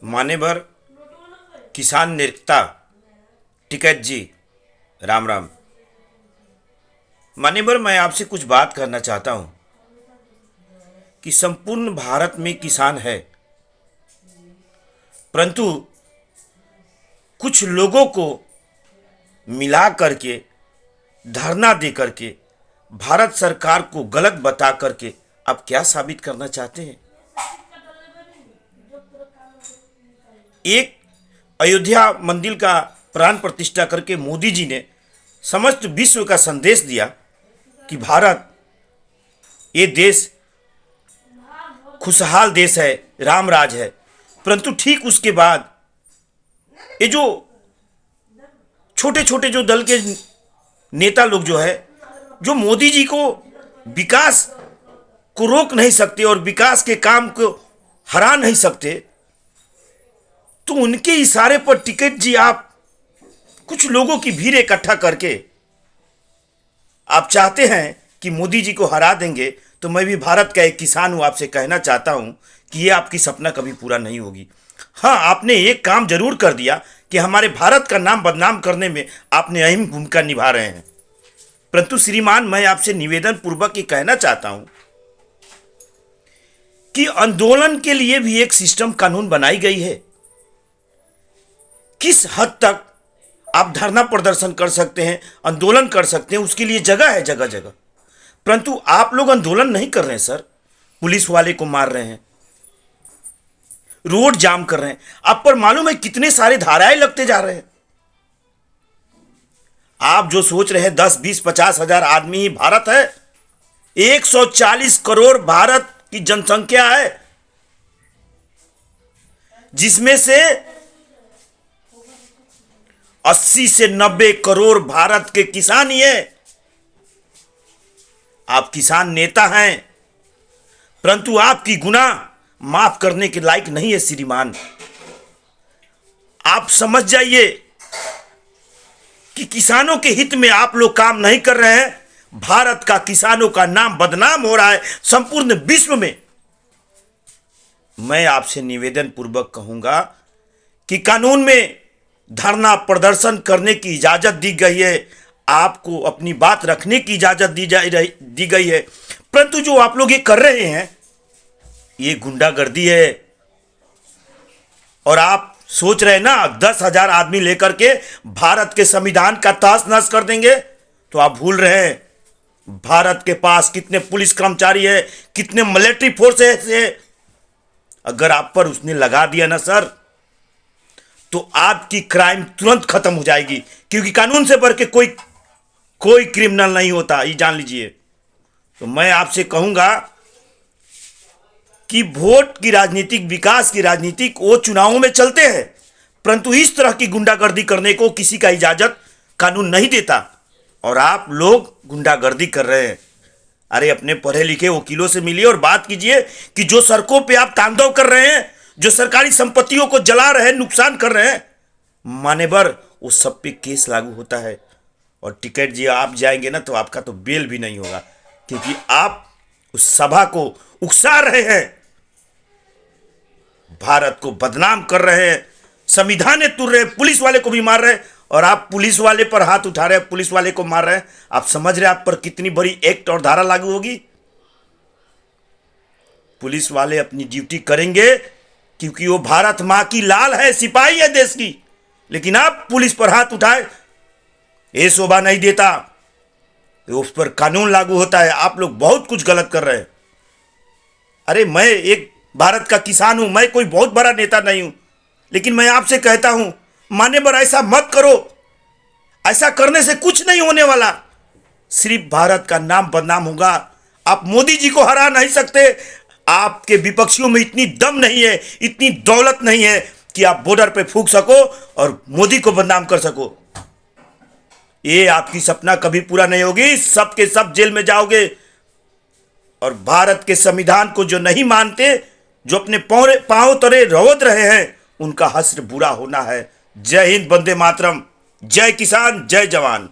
मान्यवर किसान नेता टिकैत जी, राम राम। मान्यवर, मैं आपसे कुछ बात करना चाहता हूं कि संपूर्ण भारत में किसान है, परंतु कुछ लोगों को मिला करके, धरना दे करके, भारत सरकार को गलत बता करके आप क्या साबित करना चाहते हैं? एक अयोध्या मंदिर का प्राण प्रतिष्ठा करके मोदी जी ने समस्त विश्व का संदेश दिया कि भारत ये देश खुशहाल देश है, राम राज है। परंतु ठीक उसके बाद ये जो छोटे छोटे जो दल के नेता लोग जो है, जो मोदी जी को विकास को रोक नहीं सकते और विकास के काम को हरा नहीं सकते, तो उनके इशारे पर टिकैत जी आप कुछ लोगों की भीड़ इकट्ठा करके आप चाहते हैं कि मोदी जी को हरा देंगे। तो मैं भी भारत का एक किसान हूं, आपसे कहना चाहता हूं कि ये आपकी सपना कभी पूरा नहीं होगी। हाँ, आपने एक काम जरूर कर दिया कि हमारे भारत का नाम बदनाम करने में आपने अहम भूमिका निभा रहे हैं। परंतु श्रीमान, मैं आपसे निवेदन पूर्वक ये कहना चाहता हूं कि आंदोलन के लिए भी एक सिस्टम, कानून बनाई गई है। किस हद तक आप धरना प्रदर्शन कर सकते हैं, आंदोलन कर सकते हैं, उसके लिए जगह है जगह जगह। परंतु आप लोग आंदोलन नहीं कर रहे हैं सर, पुलिस वाले को मार रहे हैं, रोड जाम कर रहे हैं। आप पर मालूम है कितने सारे धाराएं लगते जा रहे हैं। आप जो सोच रहे हैं 10, 20, 50 हजार आदमी ही भारत है, 140 करोड़ भारत की जनसंख्या है, जिसमें से 80 से 90 करोड़ भारत के किसान ही है। आप किसान नेता हैं, परंतु आपकी गुनाह माफ करने के लायक नहीं है श्रीमान। आप समझ जाइए कि किसानों के हित में आप लोग काम नहीं कर रहे हैं। भारत का किसानों का नाम बदनाम हो रहा है संपूर्ण विश्व में। मैं आपसे निवेदन पूर्वक कहूंगा कि कानून में धरना प्रदर्शन करने की इजाजत दी गई है, आपको अपनी बात रखने की इजाजत दी गई है। परंतु जो आप लोग ये कर रहे हैं, ये गुंडागर्दी है। और आप सोच रहे हैं ना 10,000 आदमी लेकर के भारत के संविधान का तहस नहस कर देंगे, तो आप भूल रहे हैं भारत के पास कितने पुलिस कर्मचारी है, कितने मिलिट्री फोर्सेस है। अगर आप पर उसने लगा दिया ना सर, तो आपकी क्राइम तुरंत खत्म हो जाएगी, क्योंकि कानून से बढ़ के कोई क्रिमिनल नहीं होता, ये जान लीजिए। तो मैं आपसे कहूंगा कि वोट की राजनीति, विकास की राजनीति वो चुनावों में चलते हैं, परंतु इस तरह की गुंडागर्दी करने को किसी का इजाजत कानून नहीं देता। और आप लोग गुंडागर्दी कर रहे हैं। अरे अपने पढ़े लिखे वकीलों से मिलिए और बात कीजिए कि जो सड़कों पे आप तांडव कर रहे हैं, जो सरकारी संपत्तियों को जला रहे हैं, नुकसान कर रहे हैं, मान्यवर वो सब पे केस लागू होता है। और टिकैत जी, आप जाएंगे ना तो आपका तो बेल भी नहीं होगा, क्योंकि आप उस सभा को उकसा रहे हैं, भारत को बदनाम कर रहे हैं, संविधान तुर रहे हैं, पुलिस वाले को भी मार रहे हैं। और आप पुलिस वाले पर हाथ उठा रहे हैं, पुलिस वाले को मार रहे हैं। आप समझ रहे हैं आप पर कितनी बड़ी एक्ट और धारा लागू होगी? पुलिस वाले अपनी ड्यूटी करेंगे क्योंकि वो भारत मां की लाल है, सिपाही है देश की। लेकिन आप पुलिस पर हाथ उठाए, ये शोभा नहीं देता, उस पर कानून लागू होता है। आप लोग बहुत कुछ गलत कर रहे हैं। अरे मैं एक भारत का किसान हूं, मैं कोई बहुत बड़ा नेता नहीं हूं, लेकिन मैं आपसे कहता हूं मान्यवर, ऐसा मत करो। ऐसा करने से कुछ नहीं होने वाला, सिर्फ भारत का नाम बदनाम होगा। आप मोदी जी को हरा नहीं सकते। आपके विपक्षियों में इतनी दम नहीं है, इतनी दौलत नहीं है कि आप बॉर्डर पे फूंक सको और मोदी को बदनाम कर सको। ये आपकी सपना कभी पूरा नहीं होगी। सब के सब जेल में जाओगे। और भारत के संविधान को जो नहीं मानते, जो अपने पांव तले रोद रहे हैं, उनका हश्र बुरा होना है। जय हिंद, वंदे मातरम, जय किसान, जय जवान।